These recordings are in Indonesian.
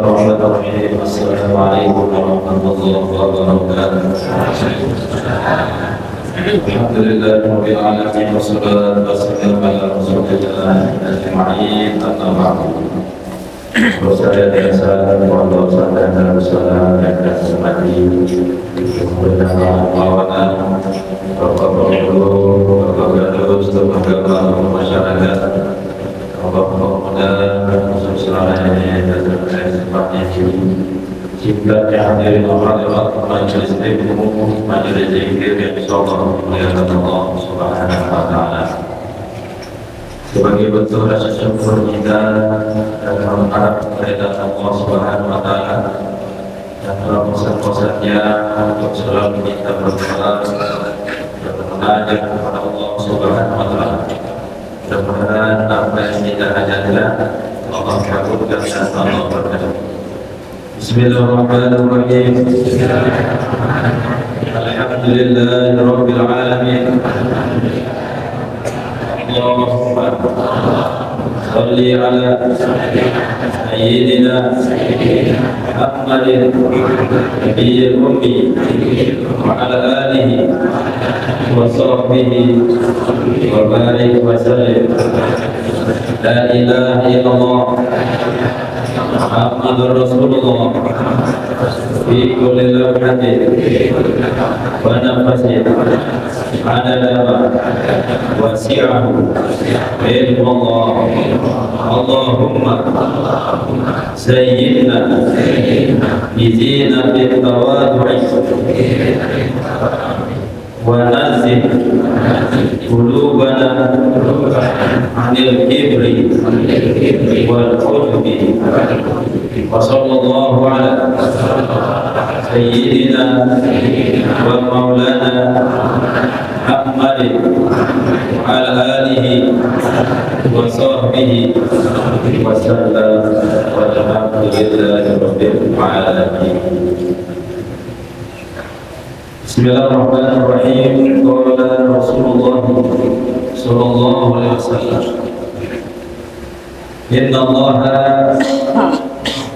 Bismillahirrahmanirrahim. Assalamualaikum warahmatullahi wabarakatuh. Alhamdulillahirabbil alamin wassalatu wassalamu ala rasulillah ajma'in. Amma ba'du. Wassalatu wassalamu ala rasulillah jika hadirin hadirat majelis ilmu, majelis zikir yang insyaallah dimuliakan Allah Subhanahu wa taala. Sebagai bentuk rasa syukur kita dan mengharap kepada Allah Subhanahu wa taala dan dalam pesan-pesannya untuk selalu kita berdoa dan mengajar kepada Allah Subhanahu wa taala. Mudah-mudahan apa yang kita hajatkan Allah kabulkan dan Allah berkati. Bismillahirrahmanirrahim. Alhamdulillahirabbil alamin. Allahumma shalli ala sayyidina Muhammadin nabiyil ummi wa ala alihi wa sahbihi wa barik wa sallim. La ilaha illallah Muhammadur Rasulullah fi kulli lamhatin wa nafasin adada wasi'ahu ilmullah. Allahumma sayyidina bizinatit tawadu'i wa nazil qulubana anil kibri wal ujbi. Wa sallallahu ala sayyidina wa maulana Muhammadin wa ala alihi wa sahbihi wa sallam walhamdulillahi rabbil alamin. Bismillahirrahmanirrahim. Qala Rasulullah sallallahu alaihi wasallam, inna Allaha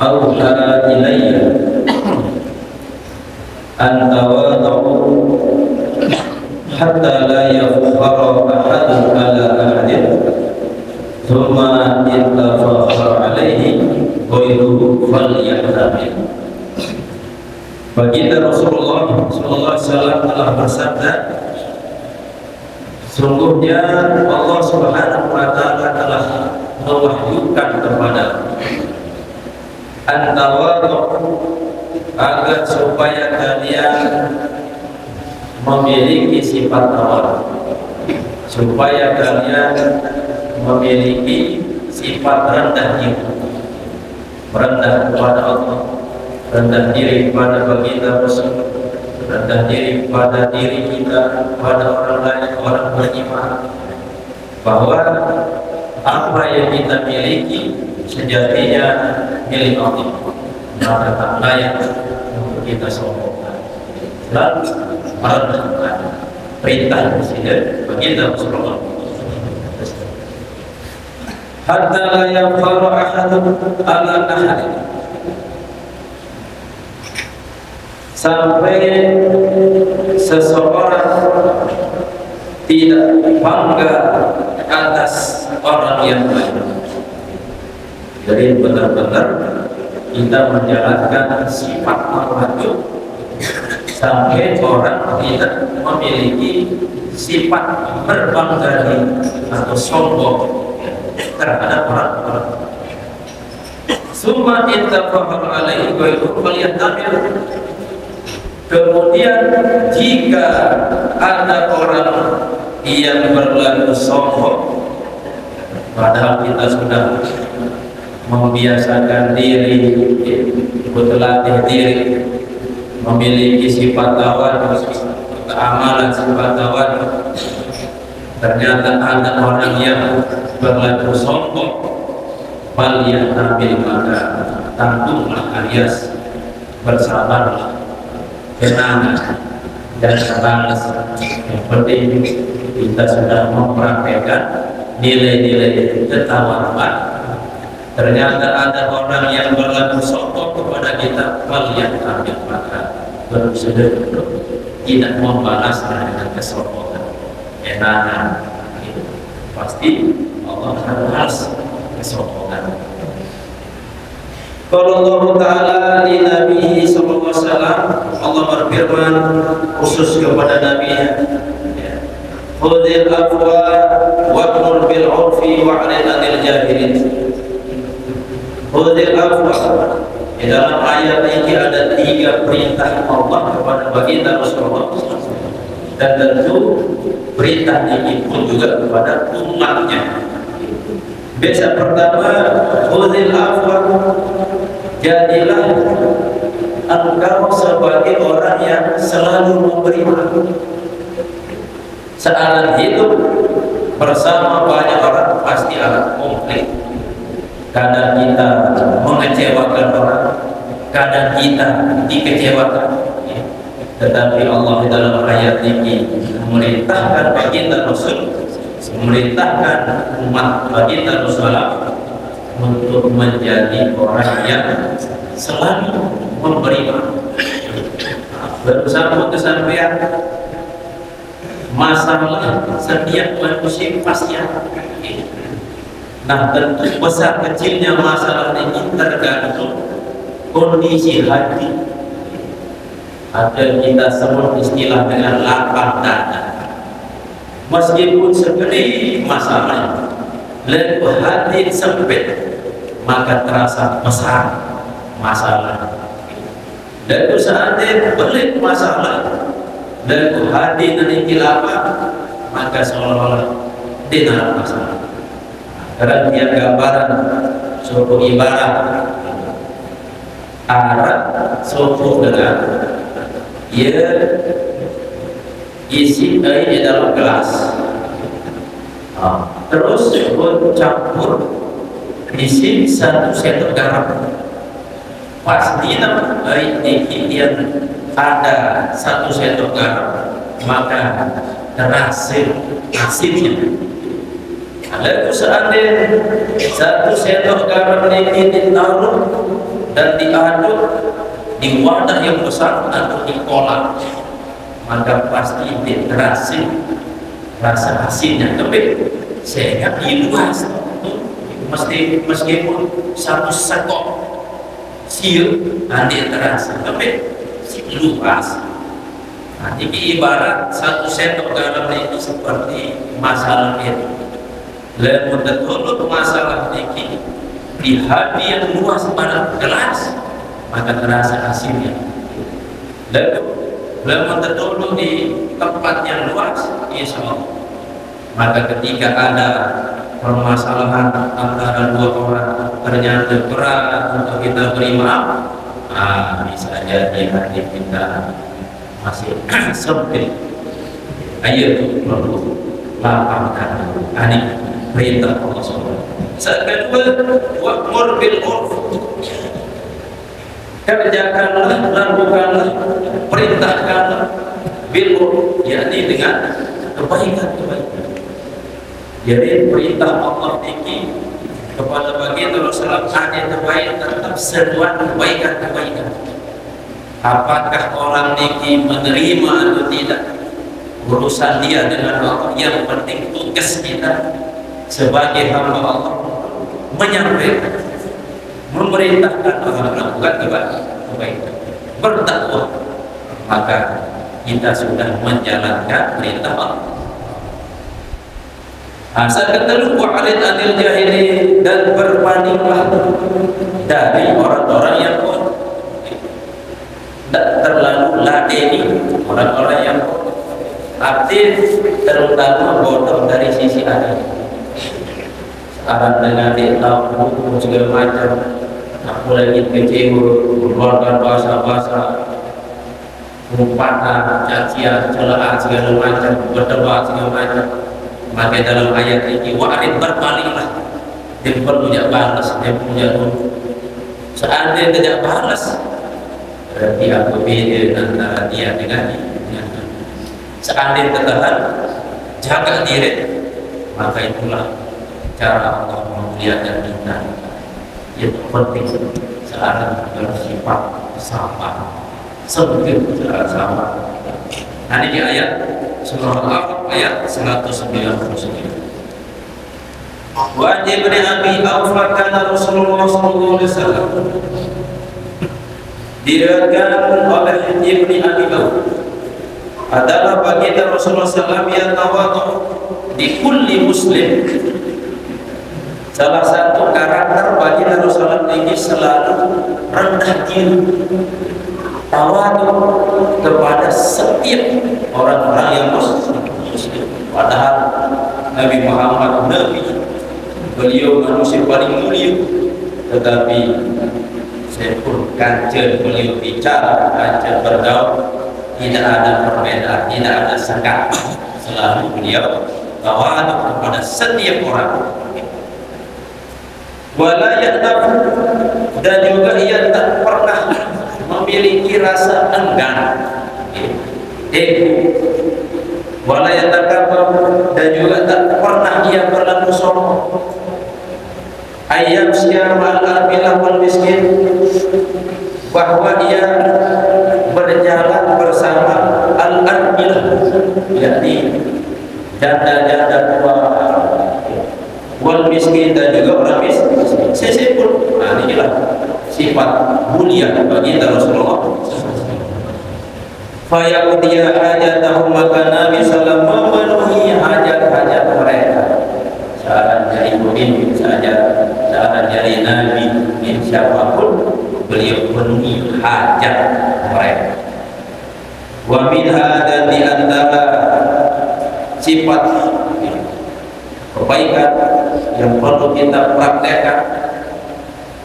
awha ilayya an tawada'u hatta la yafkhara ahadun ala ahadin thumma in tafakhara alayhi ghayruhu falyahtamil. Baginda Rasulullah SAW telah bersabda, sungguhnya Allah Subhanahu wa taala telah mewahyukan kepada an-tawadhu agar supaya kalian memiliki sifat tawadhu, supaya kalian memiliki sifat rendah diri, merendah kepada Allah, rendah diri kepada baginda Rasul, rendah diri kepada diri kita, kepada orang lain, orang beriman, bahwa apa yang kita miliki sejatinya milik Allah, maka tak layak untuk kita sombongkan. Lalu merendah perintah Presiden baginda Rasulullah, hatta la yafkhara ahadun ala ahadin, sampai seseorang tidak bangga atas orang yang lain. Jadi benar-benar kita menjalankan sifat tawadhu sampai orang tidak memiliki sifat berbangga diri atau sombong terhadap orang-orang. Summa ittafaqal alaihi wa yahtamil. Kemudian jika ada orang yang berlaku sombong, padahal kita sudah membiasakan diri, berlatih diri, memiliki sifat tawadhu, keamalan sifat tawadhu, ternyata ada orang yang berlaku sombong, falyahtamil, maka tanggunglah alias bersabarlah, kenangan dan balas. Yang penting kita sudah mempraktekkan nilai-nilai ketawaduan, ternyata ada orang yang berlaku sombong kepada kita, kalian ambil maka bersedekah, tidak membalas dengan kesombongan. Enakan, pasti Allah akan balas kesombongan. Kalau Allah Ta'ala di Nabi Sallallahu Alaihi Wasallam, Allah berfirman khusus kepada Nabi-Nya, khudhil afwa wa'mur bil 'urfi wa'rid 'anil jahilin. Khudhil afwa, di dalam ayat ini ada 3 perintah Allah kepada baginda Rasulullah, dan tentu perintah ini pun juga kepada umatnya. Biasa pertama, khudhil afwa, jadilah engkau sebagai orang yang selalu memberi maaf. Saat hidup bersama banyak orang pasti akan konflik. Kadang kita mengecewakan orang, kadang kita dikecewakan. Tetapi Allah dalam ayat ini memerintahkan baginda Rasul, memerintahkan umat baginda Rasulullah untuk menjadi orang yang selalu memberi maaf. Bersama kesampaian masalah setiap manusia pasti ada. Nah, tentu besar kecilnya masalah ini tergantung kondisi hati. Ada kita sebut istilah dengan lapang dada. Meskipun segede masalahnya, lalu hati sempit, maka terasa besar masalah. Dan seandainya pelik masalah, lalu hati nanti lapang, maka seolah-olah tidak masalah. Karena dia gambaran suatu ibarat arak suatu dengan ia isi air di dalam gelas, terus campur isi 1 sendok garam. Pasti air yang ada 1 sendok garam, maka terasa asinnya. Lalu seandainya 1 sendok garam ini ditaruh dan diaduk di wadah yang besar atau di kolam, maka pasti terasa rasa asinnya. Tapi sehingga luas, meskipun 1 sekop siu nanti terasa, tapi luas. Nah, ini ibarat 1 sendok garam itu seperti masalah itu. Lalu tertolong masalah ini di hati yang luas pada gelas, maka terasa asinnya. Lalu tertolong di tempat yang luas, insya Allah, maka ketika ada permasalahan antara 2 orang ternyata berat untuk kita beri maaf, bisa jadi hati kita masih sempit. Ayo perlu lapangkan hati. Perintah Allah SWT. Saat kedua, wa'mur bil 'urf, kerjakanlah, lakukanlah, perintahkanlah bil 'urf, yakni dengan kebaikan. Jadi perintah Allah ini kepada baginda Rasulullah ada terbaik, tetap seruan kebaikan. Apakah orang ini menerima atau tidak, urusan dia dengan Allah. Yang penting tugas kita sebagai hamba Allah menyampaikan, memerintahkan orang melakukan kebaikan, berdakwah, maka kita sudah menjalankan perintah Allah. Asal ketelu wa'rid 'anil jahilin, dan berpalinglah dari orang-orang yang tidak terlalu ladeni, orang-orang yang aktif, terutama bodoh dari sisi agama. Sekarang dengan tahu segala macam, aku lagi kecewa, mengeluarkan bahasa-bahasa umpatan, cacian, celaan segala macam, berdebat segala macam. Maka dalam ayat ini wa'rid, berpalinglah. Dia punya balas, dia punya tunggu. Seandainya tidak balas, berarti aku beda antara dia dengan dia. Seandainya tertahan, jaga diri, maka itulah cara Allah memuliakan kita. Itu penting. Sekarang bersifat sabar, sempit secara sabar. Nah, ini ayat surah Al-A'raf ayat 199. Wajib Ibn Abi Awfa kana Rasulullah sallallahu alaihi wasallam, diriwayatkan oleh Ibn Abi Awfa, adalah baginda Rasulullah SAW yang tawadhu di kulli muslim. Salah satu karakter baginda Rasulullah ini selalu rendah diri, tawadhu kepada setiap orang-orang yang muslim. Padahal Nabi Muhammad Nabi, beliau manusia paling mulia, tetapi sepuluh kancil beliau bicara, kancil bergaul, tidak ada perbedaan, tidak ada sekat. Selalu beliau tawadhu kepada setiap orang. Wala ya'tafu, dan juga ia tak pernah memiliki rasa enggan, ego. Wala yatakabbur, dan juga tak pernah ia berlaku sombong. Ayam siapa al-armilah wal miskin, bahwa ia berjalan bersama al-armilah, yakni janda-janda tua, wal miskin, dan juga orang miskin, sesepul. Nah, inilah sifat mulia bagi Rasulullah. Fayaqdiya hajatahum, maka Nabi SAW memenuhi hajat-hajat mereka. Saat dari pemimpin saja, saat dari Nabi, siapapun beliau penuhi hajat mereka. Wa minha, dan di antara sifat kebaikan yang perlu kita praktekkan,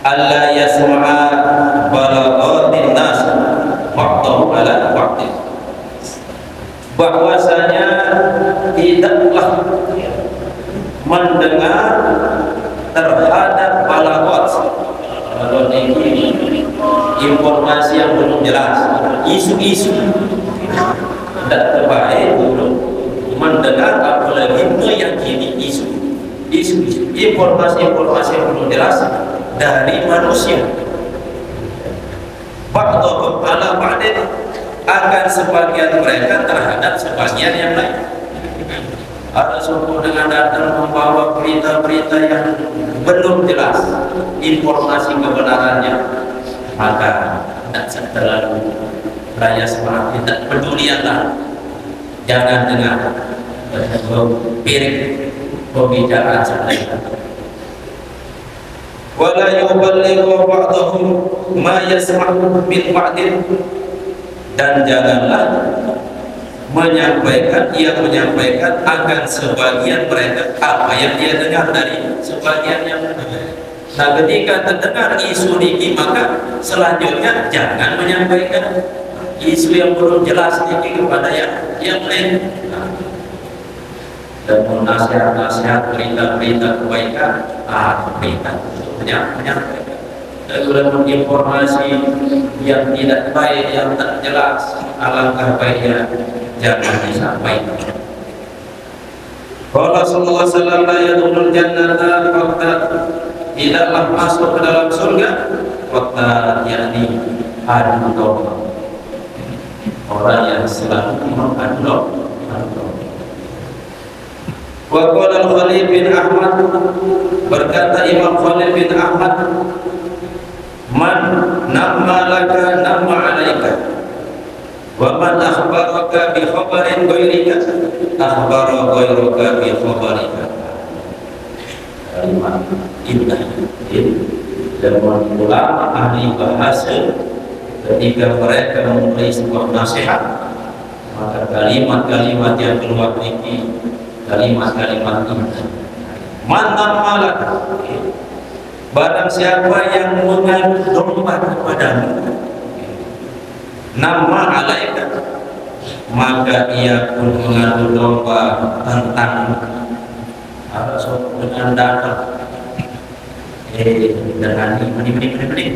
alla yasma'a balaghatin nas waqtahu ala waqti, bahwasanya tidaklah mendengar terhadap balaghat. Kalau ini informasi yang belum jelas, isu-isu, tidak terbaik untuk mendengar, apalagi meyakini isu, informasi yang belum jelas dari manusia. Ba'dhum ala ba'din, akan sebagian mereka terhadap sebagian yang lain. Ada suku dengan datang membawa berita-berita yang belum jelas informasi kebenarannya, maka tidak terlalu raya semangat, tidak pedulianlah, jangan dengar piring pembicaraan mereka. Wala yuballighu ba'dhum ma yasma'u min ba'din, dan janganlah ia menyampaikan akan sebagian mereka apa yang dia dengar dari sebagian yang lain. Nah, ketika terdengar isu ini, maka selanjutnya jangan menyampaikan isu yang belum jelas ini kepada yang lain. Dan nasihat-nasihat, berita-berita kebaikan, berita untuk menyampaikan. Dan kalau informasi yang tidak baik, yang tak jelas, alangkah baiknya jangan disampaikan. Qala sallallahu alaihi wasallam, la yadkhulul jannata waqta, tidaklah masuk ke dalam surga waqta, yakni adu domba, orang yang selalu mengadu domba. Wa qala Khalil bin Ahmad, berkata Imam Khalil bin Ahmad, man namma laka namma alaika, wa man akhbaraka bi khabarin ghairika akhbara ghairuka bi khabarika. Kalimat indah dan ulama ahli bahasa ketika mereka memberi sebuah nasihat, maka kalimat-kalimat yang keluar ini kalimat-kalimat indah. Man namma laka, barang siapa yang mengadu domba kepadamu, nama alaika, maka ia pun mengadu domba tentang dengan datang dengan ini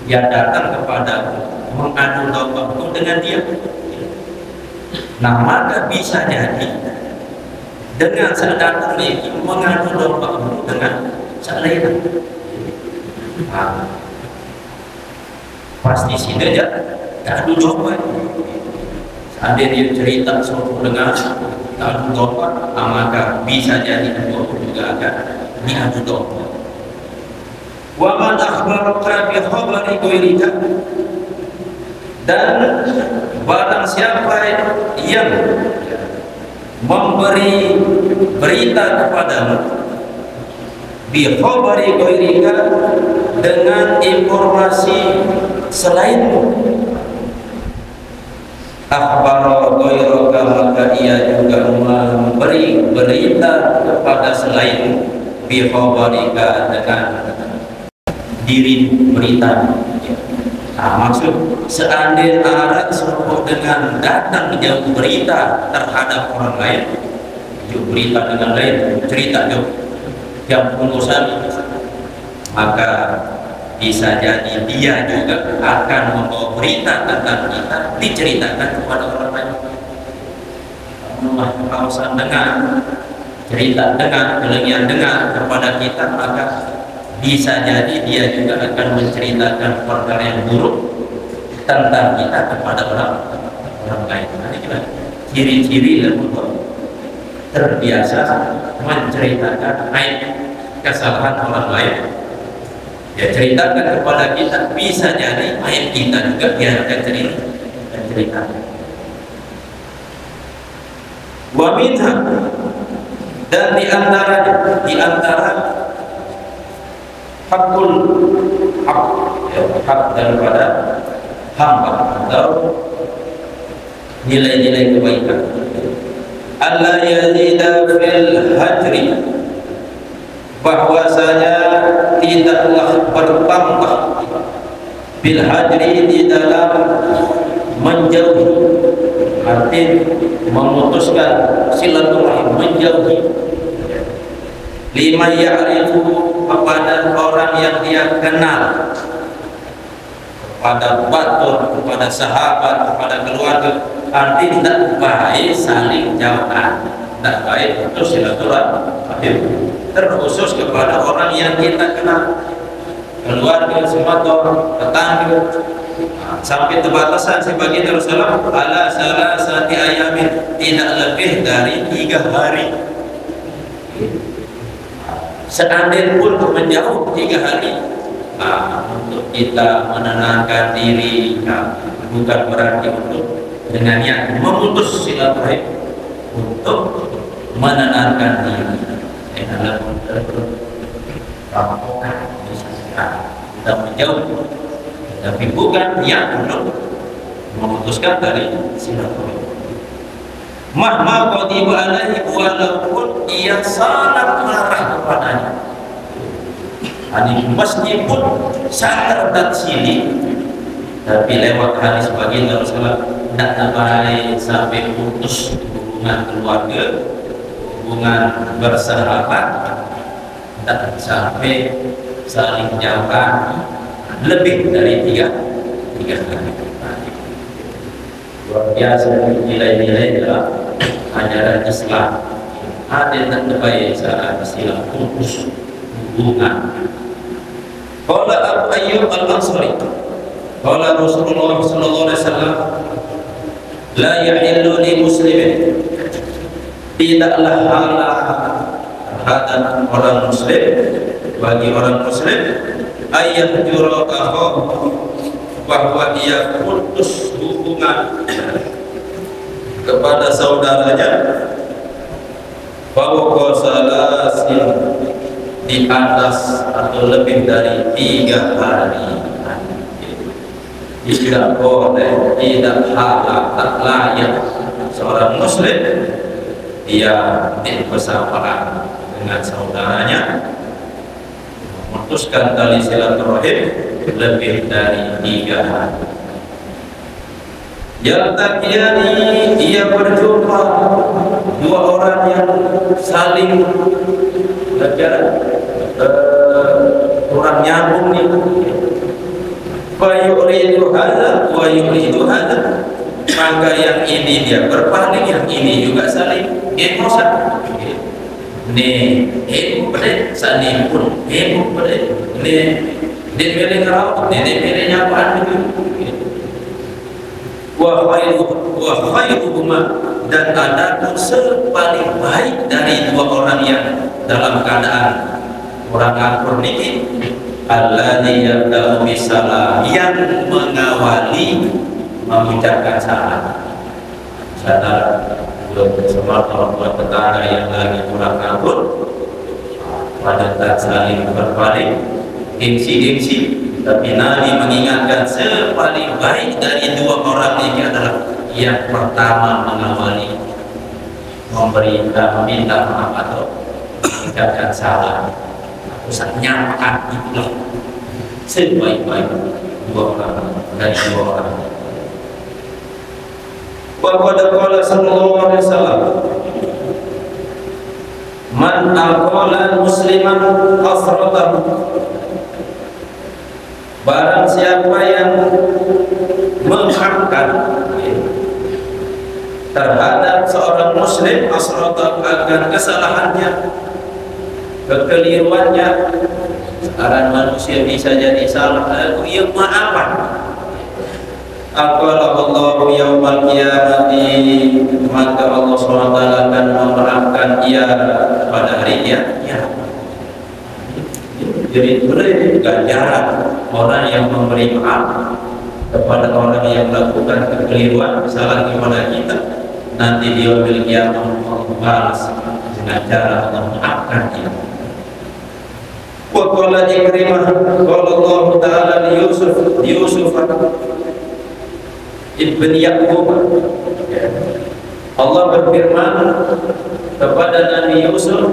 dia datang kepada mengadu domba pun dengan dia. Nah, maka bisa jadi dengan saya datang ini mengadu domba dengan saya lain. Nah, pasti sini aja tak ada dompet. Seandainya dia cerita suatu dengar tak ada dompet, maka bisa jadi itu juga akan diadu dompet. Wa man akhbaraka bi khabari ghairika, dan barang siapa yang memberi berita kepadamu bi khabari ghairika, dengan informasi selainmu, akhbara ghairaka, maka ia juga memberi berita kepada selainmu bi khabarika, dengan diri berita. Nah, maksud seandainya ada sesuatu dengan datang menjauh berita terhadap orang lain, jauh berita dengan lain, cerita jauh yang pengurusan, maka bisa jadi dia juga akan membawa berita tentang kita diceritakan kepada orang lain. Kawasan dengar, cerita dengar, kelengian dengar kepada kita, maka bisa jadi dia juga akan menceritakan perkara yang buruk tentang kita kepada orang lain. Nanti gimana? Ciri-ciri lembut terbiasa menceritakan aib kesalahan orang lain. Ya, ceritakan kepada kita, bisa jadi aib kita juga dia akan ceritakan. Wa minha, dan di antara hakul hak, ya, hak daripada hamba atau nilai-nilai kebaikan, Allah yazida fil hajri, bahwasanya tidaklah bertambah bil hajri, di dalam menjauhi, arti memutuskan silaturahim, menjauhi, lima ya'rifu, kepada orang yang dia kenal, kepada batur, kepada sahabat, kepada keluarga. Arti tidak baik saling jauhan, tidak baik untuk silaturahim, terkhusus kepada orang yang kita kenal, keluarga, semador, tetangga. Sampai terbatasan sebagian Rasulullah ala salasati ayamin, tidak lebih dari 3 hari. Seandainya pun menjauh 3 hari, untuk kita menenangkan diri, bukan berarti untuk dengan yang memutus silaturahim, untuk menenangkan diri. Kita menjauh, tapi bukan yang untuk memutuskan dari silaturahim. Mahma qadiba alaihi, walaupun ia sangat marah kepadanya. Meskipun sangat tersili, tapi lewat hadis baginda Rasulullah, tidak baik sampai putus hubungan keluarga, hubungan bersahabat, tidak sampai saling jauhan lebih dari 3 hari. Luar biasa nilai-nilai dalam ajaran Islam. Ada yang terbaik saat istilah putus hubungan. Qala Abu Ayyub Al-Ansari, qala Rasulullah sallallahu alaihi wasallam, la yahillu li muslimin, tidaklah halal terhadap orang muslim, bagi orang muslim, ayat jurakahu, bahwa dia putus hubungan kepada saudaranya, bahwa salasin, di atas atau lebih dari 3 hari. Tidak boleh, tidak halal, tak layak seorang muslim dia bersahabat dengan saudaranya, memutuskan tali silaturahim lebih dari 3 hari. Yaltaqiyani, ia berjumpa 2 orang yang saling kurang nyambung nih. Fa yuridu hadza wa yuridu hadza, maka yang ini dia berpaling, yang ini juga saling emosi. Nih, pada sani pun pada nih Dia pilih ngerawat, dia pilih nyapaan gitu. Wa khairuhuma, dan adapun sepaling baik dari dua orang yang dalam keadaan orang akur niki, alladzi yabda'u bisalam, yang mengawali mengucapkan salam. Saudara bersama orang tetangga yang lagi kurang akur, pada tak saling berpaling, gengsi-gengsi, tapi Nabi mengingatkan sepaling baik dari dua orang ini adalah yang pertama mengawali meminta maaf atau mengucapkan salam. Usah nyapa, itulah sebaik-baik dua orang dari dua orang. Wa qala sallallahu alaihi wasallam, man aqala musliman asratahu, barang siapa yang memaafkan terhadap seorang muslim asratahu, akan kesalahannya, kekeliruannya. Sekarang manusia bisa jadi salah, ia maafkan. Aqala Allahu yaumal qiyamati, maka Allah SWT akan memaafkan ia pada hari kiamat. Jadi boleh ganjaran orang yang memberi maaf kepada orang yang melakukan kekeliruan, kesalahan kepada kita, nanti di yaumil qiyamah membalas dengan cara Allah memaafkan kita. Wa qala Ikrimah, qala Allah Ta'ala li Yusuf ibn Yaqub, Allah berfirman kepada Nabi Yusuf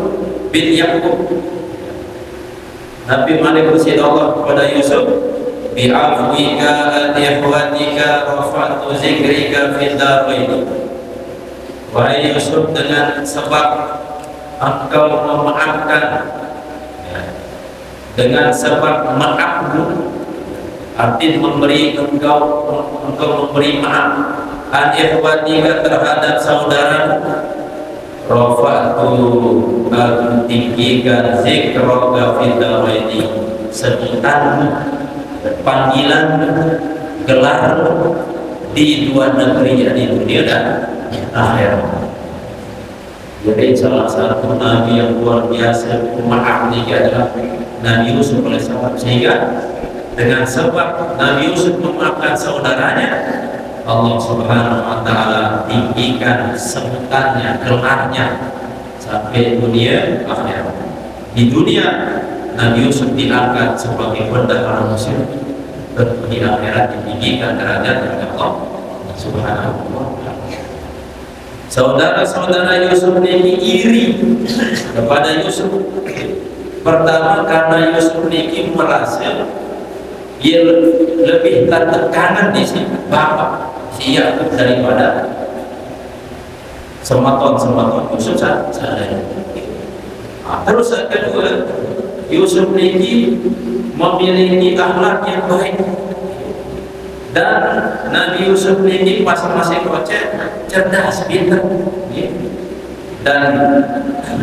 bin Yaqub, Nabi Malik bersin Allah kepada Yusuf, bi'afwika an ikhwatika rafa'tu zikrika fid darain. Wahai Yusuf, dengan sebab engkau memaafkan, dengan sebab maafmu, arti memberi engkau memberi maaf, an ikhwatika terhadap saudara, rafa'tu aku tinggikan zikraka fid daraini, sebutanmu, panggilan, gelar di dua negeri, di dunia dan akhirat. Jadi salah satu nabi yang luar biasa maaf ini adalah Nabi Yusuf alaihissalam, sehingga dengan sebab Nabi Yusuf memaafkan saudaranya, Allah Subhanahu wa Ta'ala tinggikan sebutannya, gelarnya sampai dunia akhirat. Di dunia Nabi Yusuf diangkat sebagai bendahara Mesir, di akhirat ditinggikan derajat oleh Allah Subhanahu wa Ta'ala. Saudara-saudara Yusuf ini iri kepada Yusuf. Pertama, karena Yusuf ini merasa dia lebih tertekanan di sini bapak si Yakub daripada sematon Yusuf saja. Terus kedua, Yusuf ini memiliki akhlak yang baik, dan Nabi Yusuf ini masing-masing cerdas, pintar, dan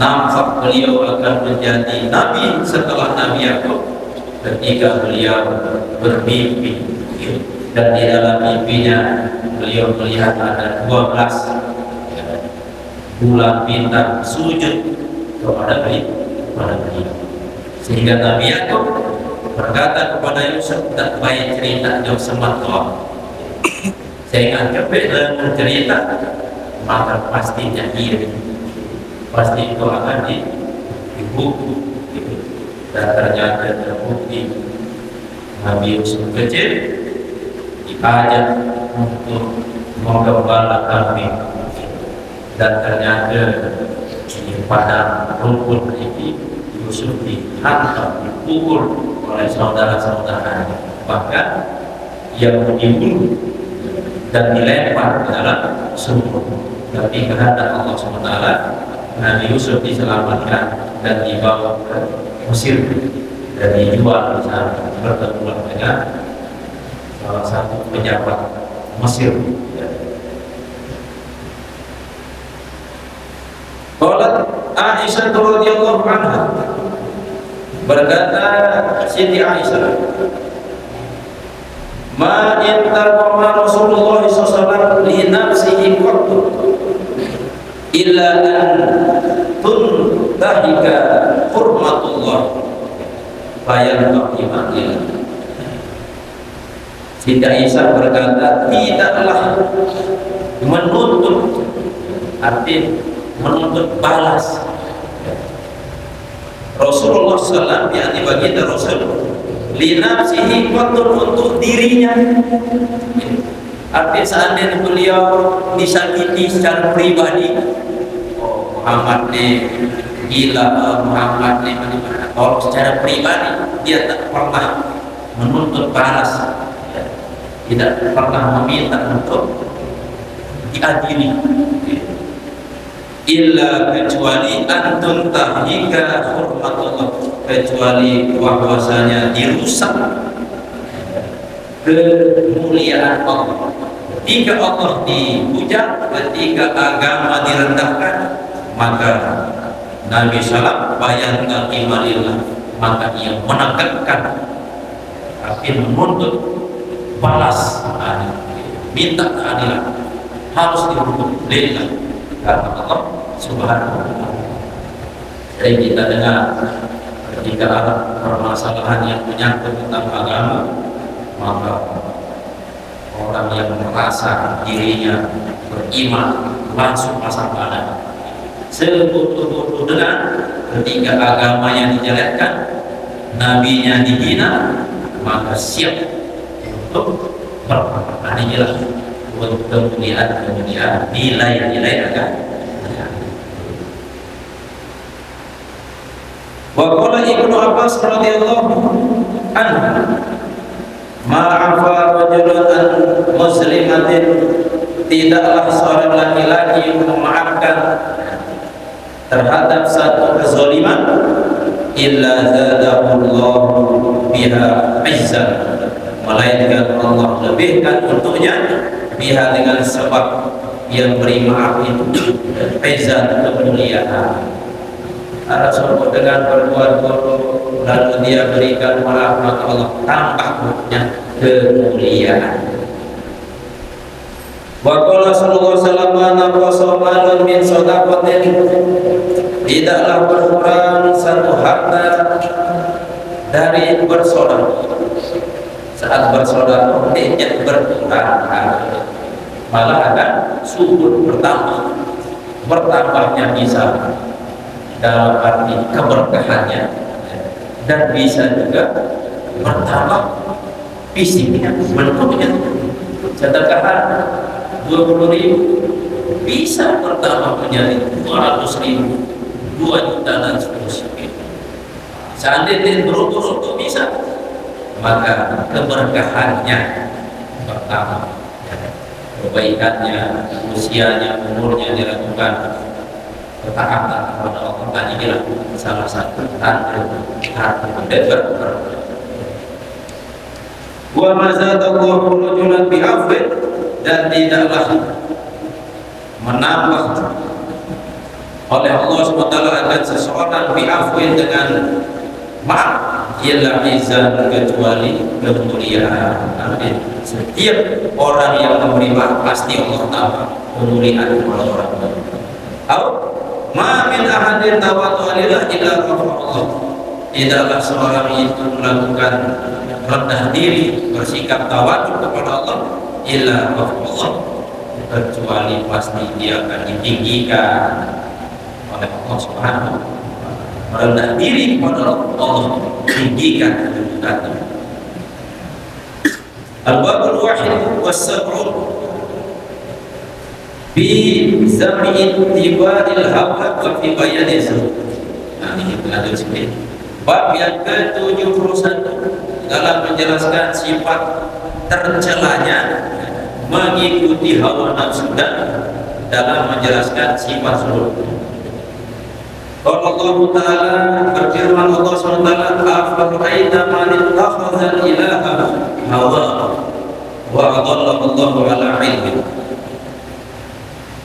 nampak beliau akan menjadi nabi setelah Nabi Yakub ketika beliau bermimpi, dan di dalam mimpinya beliau melihat ada 12 bulan bintang sujud kepada beliau, sehingga Nabi Yakub berkata kepada Yusuf, tak baik cerita jauh sematlah, saya anggap dalam cerita maka pastinya iri, pasti itu akan dibuku. Dan ternyata terbukti Nabi Yusuf kecil diajak untuk menggembala kambing, dan ternyata pada rumput ini Yusuf dihantam, dipukul oleh saudara-saudaranya, bahkan ia dibunuh dan dilempar ke dalam sumur. Tapi kehendak Allah SWT, Nabi Yusuf diselamatkan dan dibawa ke Mesir dan dijual di sana, bertemu dengan salah satu pejabat Mesir. Qalat Aisyah radhiyallahu anha, Berkata Siti Aisyah, ma intaqama Rasulullah SAW li nafsihi qattu illa an tuntahika hurmatullah fayantaqiman ilah. Siti Aisyah berkata, tidaklah menuntut, arti menuntut balas Rasulullah SAW, yakni baginda Rasul, li nafsihi qatun, untuk dirinya. Artinya seandainya beliau disakiti secara pribadi, oh Muhammad nih gila, Muhammad nih bagaimana, kalau secara pribadi dia tak pernah menuntut balas, tidak pernah meminta untuk diadili, illa kecuali antun tahika hurmatullah, kecuali bahwasanya dirusak kemuliaan Allah. Ketika Allah dipuja, ketika agama direndahkan, maka Nabi Sallam bayan imanillah, maka ia menegakkan, tapi menuntut balas, minta keadilan, harus dihukum lillah, karena Allah Subhanahu wa ta'ala. Jadi kita dengar ketika ada permasalahan yang menyangkut tentang agama, maka orang yang merasa dirinya beriman langsung pasang badan, sebetul-betul dengan ketika agamanya dijelekkan, nabinya dihina, maka siap untuk berperang. Inilah untuk kemuliaan nilai-nilai agama. Wa qala Ibnu Abbas radhiyallahu anhu, ma'afa rajulun an muslimatin, tidaklah seorang laki-laki memaafkan terhadap satu kezaliman, illa zadahullahu biha izzan, melainkan Allah lebihkan untuknya biha, dengan sebab yang beri maaf itu izzan, kemuliaan. Rasulullah dengan berbuat buruk lalu dia berikan maaf, maka Allah tambah untuknya kemuliaan. Wa qala sallallahu alaihi wasallam, naqasa malun min shadaqatin, tidaklah berkurang satu harta dari bersedekah. Saat bersedekah tidak berkurang, malah akan subur, bertambahnya bisa dalam arti keberkahannya, dan bisa juga bertambah fisiknya, bentuknya. Sedekahan 20.000 bisa bertambah menjadi 200.000, 2 juta dan seterusnya. Seandainya beruntung bisa, maka keberkahannya bertambah, kebaikannya, usianya, umurnya dilakukan ketaatan kepada Allah. Dan inilah salah satu tanda berberkah. Wa mazadallahu rajulan bi'afwin, dan tidaklah menambah oleh Allah SWT akan seseorang bi'afwin, dengan maaf, illa izan, kecuali kemuliaan. Amin. Setiap orang yang memberi maaf pasti Allah tambah kemuliaan kepada orang lain. Ma min ahadin tawadu alillah illa Allah, tidaklah seorang itu melakukan rendah diri, bersikap tawadu kepada Allah, illa Allah, kecuali pasti dia akan ditinggikan oleh Allah Subhanahu wa ta'ala. Merendah diri kepada Allah, tinggikan kedudukannya. Al-babul wahid was-sab'un bi zam'i tibail hawa wa fi bayani zuhud. Nah, ini pengatur sini. Bab yang ke-71 dalam menjelaskan sifat tercelanya mengikuti hawa nafsu, dan dalam menjelaskan sifat zuhud. Allah Ta'ala berfirman, Allah SWT, afara'aita man ittakhadha ilaha hawa wa adallahu Allahu ala ilmin.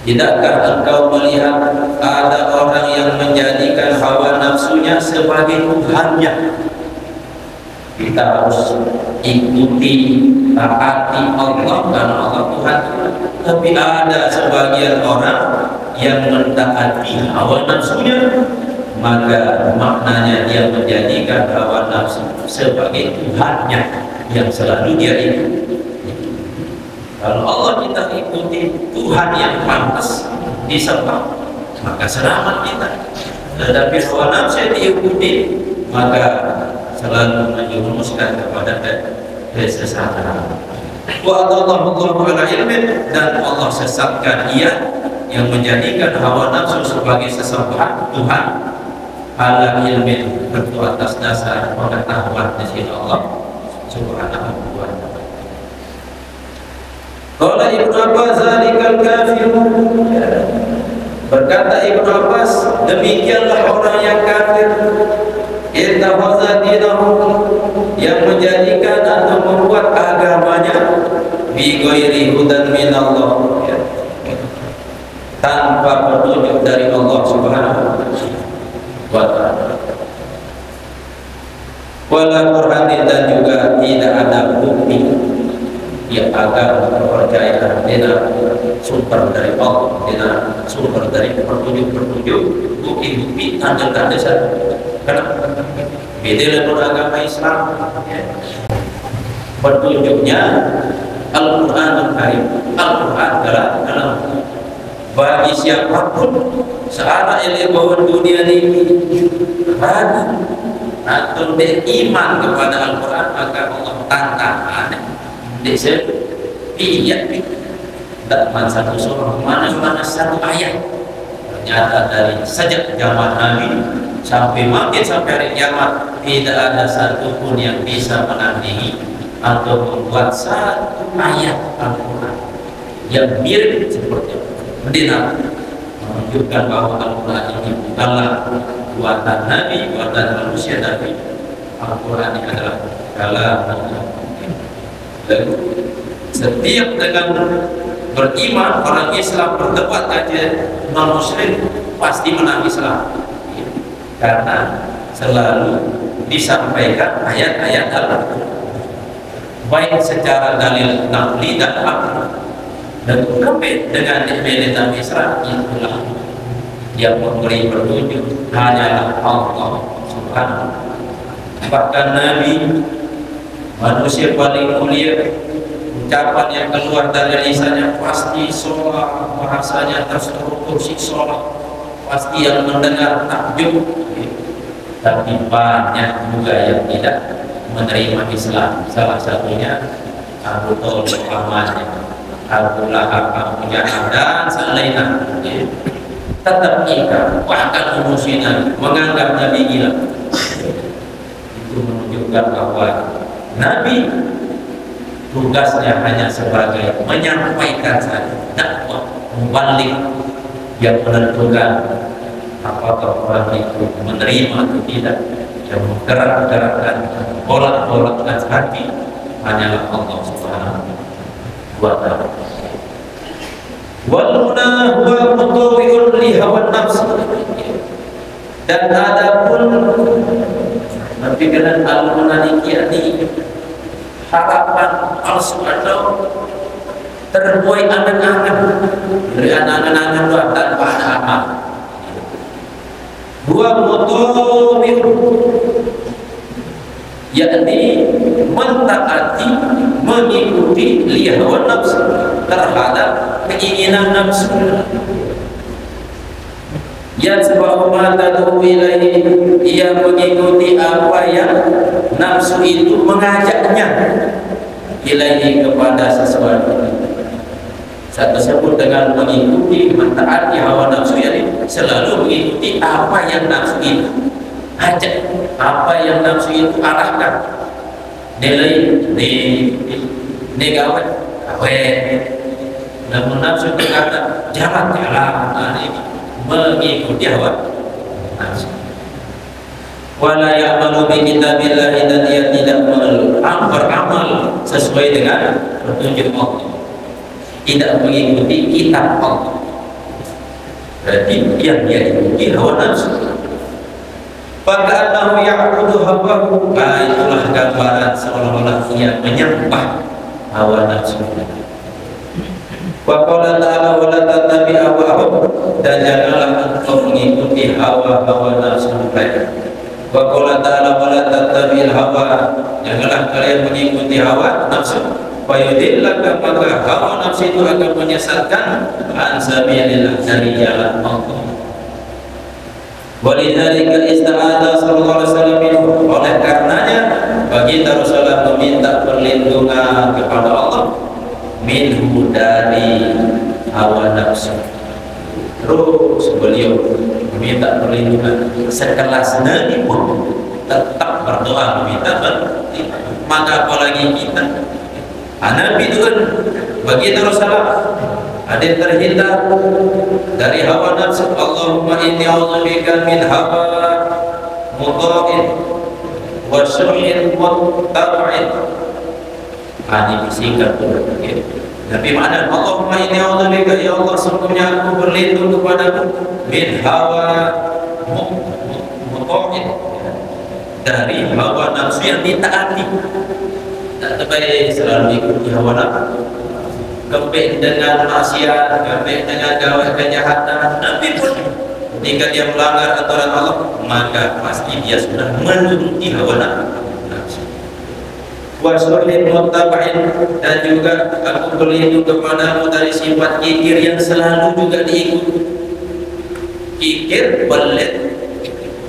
Tidakkah engkau melihat ada orang yang menjadikan hawa nafsunya sebagai Tuhannya? Kita harus ikuti, taati Allah karena Allah Tuhan. Tapi ada sebagian orang yang mentaati hawa nafsunya, maka maknanya dia menjadikan hawa nafsu sebagai Tuhannya yang selalu dia ikuti. Kalau Allah kita ikuti Tuhan yang pantas disembah, maka selamat kita. Tetapi hawa nafsu yang diikuti, maka selalu menjerumuskan kepada kesesatan. Wa adallahu ala ilmin, dan Allah sesatkan ia yang menjadikan hawa nafsu sebagai sesembahan Tuhan ala ilmin, tentu atas dasar pengetahuan di sisi Allah Subhanahu wa ta'ala. Qala Ibnu Abbas zalikal kafir, berkata Ibnu Abbas, demikianlah orang yang kafir, ittakhadha dinahu, yang menjadikan atau membuat agamanya bi ghairi hudan minallah, tanpa petunjuk dari Allah Subhanahu wa ta'ala, wala burhanin, dan juga tidak ada bukti yang agar kepercayaan tidak sumber dari Allah, tidak sumber dari petunjuk-petunjuk, bukti-bukti, tanda-tanda saja. Kenapa? Beda dengan agama Islam, petunjuknya Al-Quran Al-Karim. Al-Quran dalam bagi siapapun seara ilmu dunia ini ragu atau beriman kepada Al-Quran, maka Allah tantang iya, tidak satu surah, mana satu ayat. Ternyata dari sejak zaman Nabi sampai mati, sampai hari kiamat, tidak ada satupun yang bisa menandingi atau membuat satu ayat Al-Quran yang mirip seperti itu. Benar, menunjukkan bahwa Al-Quran ini bukanlah buatan Nabi, buatan manusia, tapi Al-Quran ini adalah kalam Allah. Lalu setiap dengan beriman orang Islam berdebat aja non Muslim pasti menang Islam, karena selalu disampaikan ayat-ayat Al-Quran baik secara dalil naqli dan akli, dan kembali dengan dalil Islam. Itulah yang memberi petunjuk hanyalah Allah Subhanahu. Bahkan Nabi, manusia paling mulia, ucapan yang keluar dari lisannya pasti sholat, bahasanya terstruktur si sholat, pasti yang mendengar takjub. Tapi banyak juga yang tidak menerima Islam. Salah satunya Abu Thalib pamannya, Abu Lahab, Abu Jahal, dan selainnya. Tetap ingkar, bahkan memusuhi, menganggap Nabi gila. Itu menunjukkan bahwa Nabi tugasnya hanya sebagai menyampaikan saja, dakwah, membalik, yang menentukan apakah orang itu menerima atau tidak, yang menggerak-gerakkan, bolak-balikkan hati hanyalah Allah Subhanahu wa ta'ala. Wal muna huwa mutawi'un li hawa nafs, dan adapun pikiran al-munanikia ini harapan palsu atau terbuai angan-angan dari angan-angan doa tanpa ada amal. Huwa mutawi'un, yakni mentaati, mengikuti li hawa nafs, terhadap keinginan nafsu. Yatba'u ma tad'u ilaihi, ia mengikuti apa yang nafsu itu mengajaknya, ilaihi, kepada sesuatu. Saat tersebut dengan mengikuti, mentaati hawa nafsu, yani selalu mengikuti apa yang nafsu itu ajak, apa yang nafsu itu arahkan. Ini gawat, namun nafsu berkata jalan, ini mengikuti hawa nafsu. Wala ya'malu bi kitabillahi, dan ia tidak beramal sesuai dengan petunjuk Allah, tidak mengikuti kitab Allah. Berarti yang dia ikuti hawa nafsu. Faka'annahu ya'budu hawahu. Itulah gambaran seolah-olah ia menyembah hawa nafsu. Wa qala ta'ala wa la tattabi' ahwa'ahum, dan janganlah engkau mengikuti hawa-hawa nafsu mereka. Wa qala ta'ala wa la tattabi'il hawa, janganlah kalian mengikuti hawa nafsu. Fa yudillaka, maka hawa nafsu itu akan menyesatkan an sabilillah, dari jalan Allah. Walidzalika ista'adha sallallahu alaihi wasallam minhu, oleh karenanya baginda Rasulullah meminta perlindungan kepada Allah minhu, dari hawa nafsu. Terus beliau meminta perlindungan, sekelas Nabi pun tetap berdoa meminta perlindungan, maka apalagi kita. Nabi itu kan baginda Rasulullah ada yang terhindar dari hawa nafsu. Allahumma inni a'udzubika min hawa muta'in wa syuhin muttaba'in. Ini disingkat begitu. Nabi mana? Allahumma inni a'udzubika, ya Allah sungguhnya aku berlindung kepadamu min hawa muta'in, dari hawa nafsu yang ditaati. Tak terbaik selalu ikuti hawa nafsu, kembali dengan maksiat, kembali dengan gawai kejahatan. Nabi pun ketika dia melanggar aturan Allah, maka pasti dia sudah menuruti hawa nafsu. Wasyuhin muttaba'in, dan juga aku berlindung kepadamu dari sifat kikir yang selalu juga diikuti. Kikir, pelit,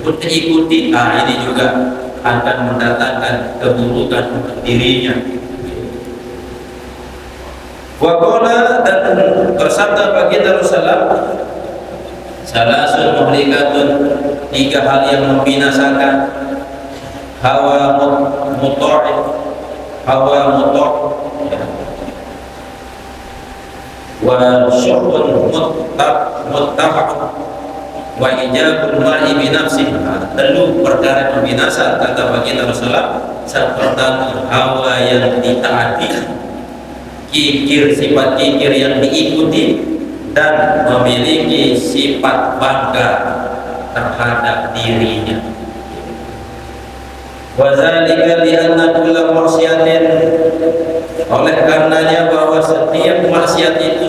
pun diikuti. Ini juga akan mendatangkan keburukan untuk dirinya. Waqala, dan bersabda baginda Rasulullah, salasun muhlikatun, 3 hal yang membinasakan. Hawa muta', hawa muta', wa syuhun muttaba', wa ijabul mar'i bi nafsihi. Telu perkara yang binasa kata baginda Rasulullah. Pertama, hawa yang ditaati, kikir, sifat kikir yang diikuti, dan memiliki sifat bangga terhadap dirinya. Wa zalika li anna kulla maksiatin, oleh karenanya bahwa setiap maksiat itu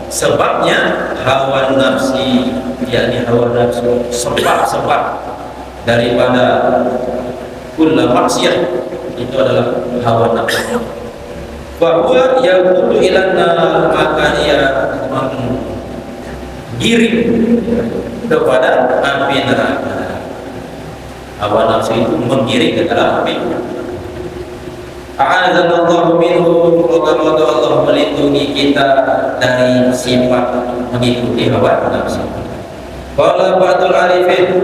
sebabnya hawa nafsi, yakni hawa nafsu. Sebab daripada kulla maksiat itu adalah hawa nafsu. Bahwa yaqudu ila nar, maka ia menggiring kepada api neraka. Hawa nafsu itu menggiring ke dalam api. A'adzallahu minhu, moga-moga Allah melindungi kita dari sifat mengikuti hawa nafsu. Qala ba'dul arifin,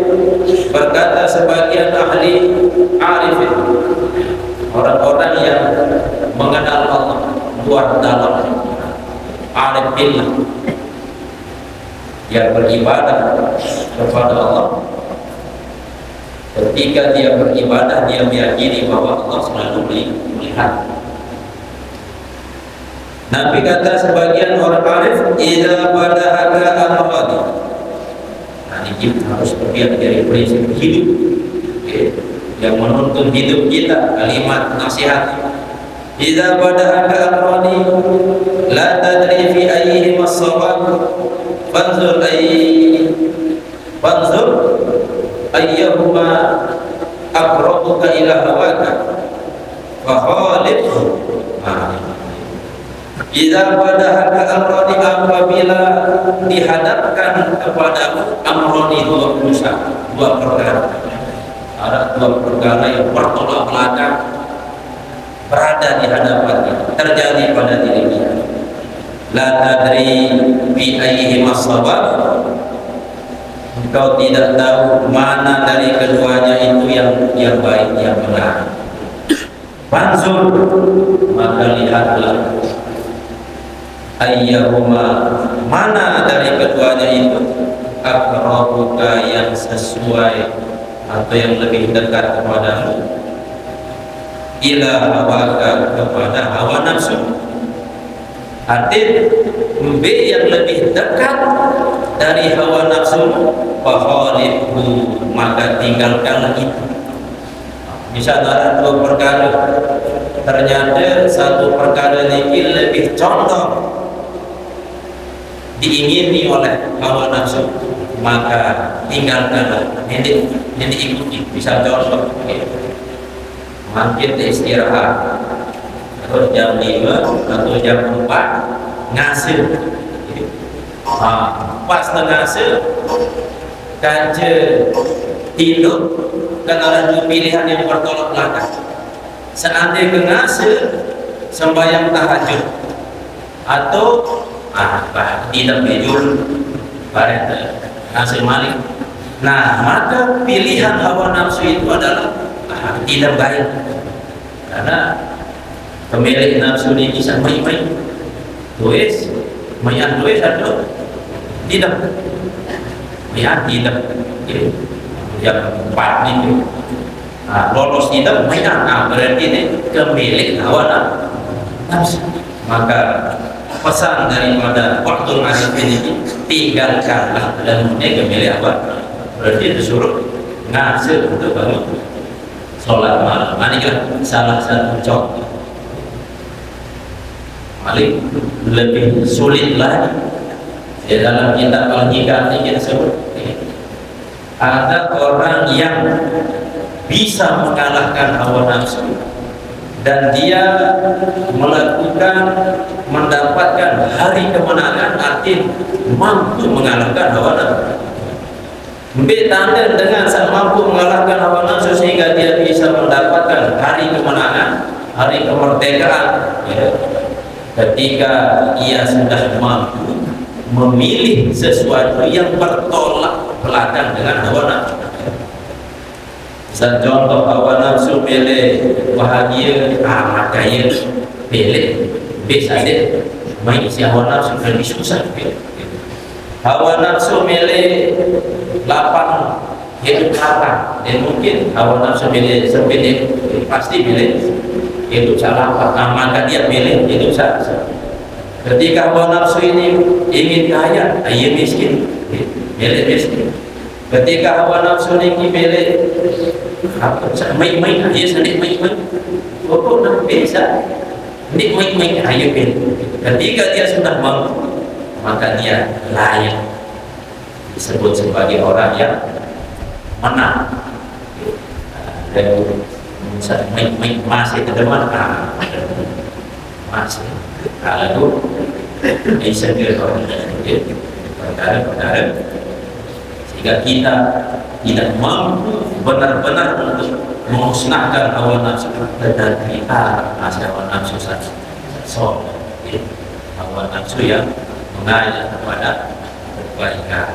berkata sebagian ahli arifin, orang-orang yang mengenal Allah luar dalam, arif billah, yang beribadah kepada Allah. Ketika dia beribadah, dia meyakini bahwa Allah selalu melihat. Nabi kata sebagian orang arif, idza badahaka amradi. Kita harus terbiak dari prinsip hidup yang menuntun hidup kita, kalimat nasihat. Idza badahaka amradi la tadri fi ayyihim as-shawab, fanzur ayyuhuma aqrabuka ila hawaka wa khalifhu. Idza badahaka amrani, apabila dihadapkan kepadamu amrani, dua perkara. Ada 2 perkara yang bertolak belakang berada di hadapannya, terjadi pada diri kita. La tadri bi ayyihi as-shawab, engkau tidak tahu mana dari keduanya itu yang baik, yang benar. Fanzur, maka lihatlah, ayyahuma, mana dari keduanya itu aqrabuka, yang sesuai atau yang lebih dekat kepadamu, ila hawaka, kepada hawa nafsu. Artinya B yang lebih dekat dari hawa nafsu, fakhalifu, maka tinggalkanlah itu. Misalnya ada dua perkara, ternyata satu perkara ini lebih condong diingini oleh hawa nafsu, maka tinggalkanlah, ini ikuti. Misal contoh, mampir istirahat atau jam 5 atau jam 4 ngasih, pas ngasih kaca tidur, kan ada dua pilihan yang bertolak belakang. Seandainya ngasih sembahyang tahajud atau tidak bejul bareng ngasih malik. Nah, maka pilihan hawa nafsu itu adalah tidak baik, karena pemilik nafsu ini bisa main-main tulis atau tidak yang empat itu lolos tidak mainan, berarti ini pemilik hawa nafsu. Maka pesan daripada waktu arifin ini, tinggalkanlah dan pemilik apa, berarti disuruh ngasih untuk bangun sholat malam. Inilah salah satu contoh. Paling lebih sulit lagi di dalam kitab Al-Hikam ini kita sebut, ada orang yang bisa mengalahkan hawa nafsu dan dia mendapatkan hari kemenangan, arti mampu mengalahkan hawa nafsu. Tanda dengan mampu mengalahkan hawa nafsu sehingga dia bisa mendapatkan hari kemenangan, hari kemerdekaan, ketika ia sudah mampu memilih sesuatu yang bertolak belakang dengan hawa nafsu. Contoh, hawa nafsu pilih bahagia, maka ia pilih saja main si hawa nafsu lebih susah pilih. Hawa nafsu milih lapang, hidup lapang, dan mungkin hawa nafsu milih sempit, pasti pilih hidup lapang, maka dia pilih hidup sakit. Ketika hawa nafsu ini ingin kaya, ia miskin, pilih miskin. Ketika hawa nafsu ini pilih main-main, ia sedih main-main, bisa ini main-main, ia pilih. Ketika dia sudah mampu, maka dia layak disebut sebagai orang yang menang. Dan masih ke depan, masih kalau bisa perkara-perkara sehingga kita tidak mampu benar-benar untuk memusnahkan hawa nafsu, dan kita masih hawa nafsu hawa nafsu yang mengajak kepada kebaikan.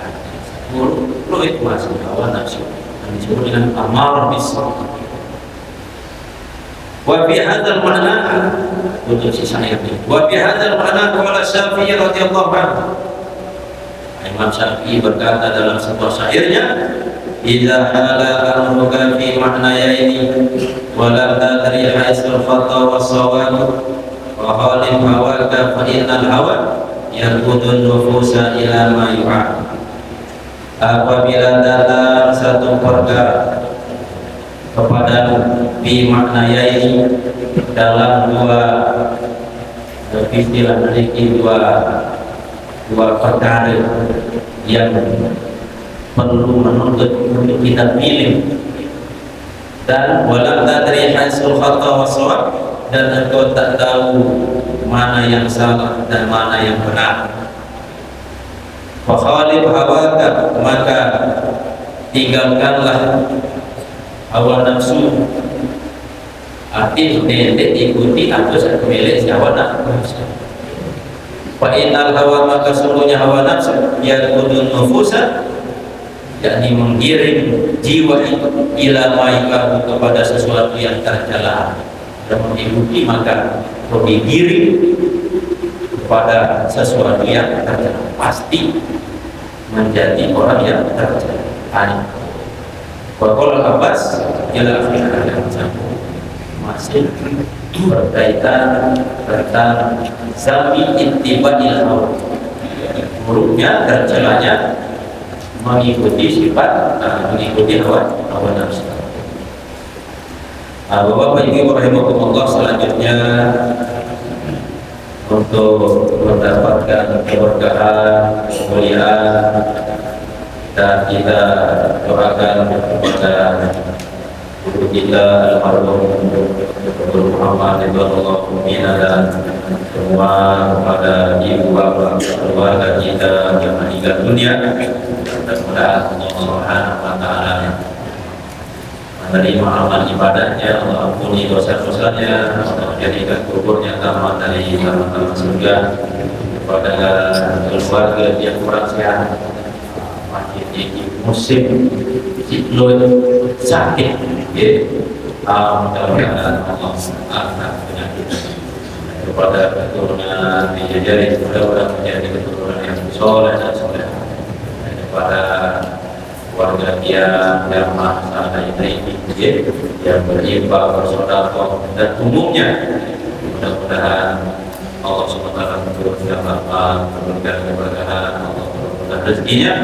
Lu itu masih hawa nafsu yang disebut dengan amarah bisu. Wa fi hadzal ma'na, untuk sisa ini. Wa fi hadzal ma'na qala Syafi'i radhiyallahu anhu. Imam Syafi'i berkata dalam sebuah syairnya, idza hala amruka fi ma'nayaini wa lam tadri haitsul khata was-sawab wa khalif hawaka fa innal hawa yarkudun nufusa ila ma yu'ad. Apabila datang satu perkara kepada fi maknayai, dalam dua istilah memiliki dua perkara yang perlu menuntut untuk kita pilih, dan walam tadri haitsul khata was-shawab, dan engkau tak tahu mana yang salah dan mana yang benar. Fa khalif hawaka, maka tinggalkanlah hawa nafsu. Artinya ikuti apa yang milik hawa nafsu. Fa innal hawa, maka sungguhnya hawa nafsu yaqudun nufusa, yakni menggiring jiwa itu ila ma'ikahu, kepada sesuatu yang tercela. Dan mengikuti maka digiring kepada sesuatu yang tercela, pasti menjadi orang yang tercela. Wa qala Abbas ila akhir ayat, masih berkaitan tentang zami ittibail hawa, buruknya tercelanya mengikuti sifat mengikuti hawa nafsu. Bapak Ibu rahimakumullah, selanjutnya untuk mendapatkan keberkahan, kemuliaan, dan kita doakan kepada guru kita almarhum Guru Muhammad Ridwanullah Mumina dan semua kepada ibu bapak keluarga kita yang meninggal dunia. Mudah-mudahan Allah Subhanahu wa taala menerima amal ibadahnya, Allah ampuni dosa-dosanya, Allah jadikan kuburnya taman dari taman-taman surga. Kepada keluarga yang kurang sehat, masih di musim siklon sakit, mudah-mudahan Allah angkat penyakit. Kepada keturunan dijajari, mudah-mudahan menjadi keturunan yang soleh dan soleh. Kepada warga yang masa ini yang beribadah, bersedekah dan umumnya, mudah-mudahan Allah SWT memberikan rahmat, memberikan keberkahan, Allah memberikan rezekinya,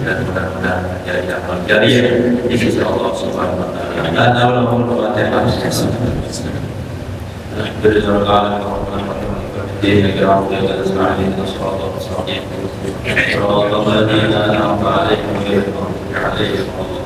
dan mudah-mudahan menjadi amal jariah di sisi Allah SWT. Alhamdulillah.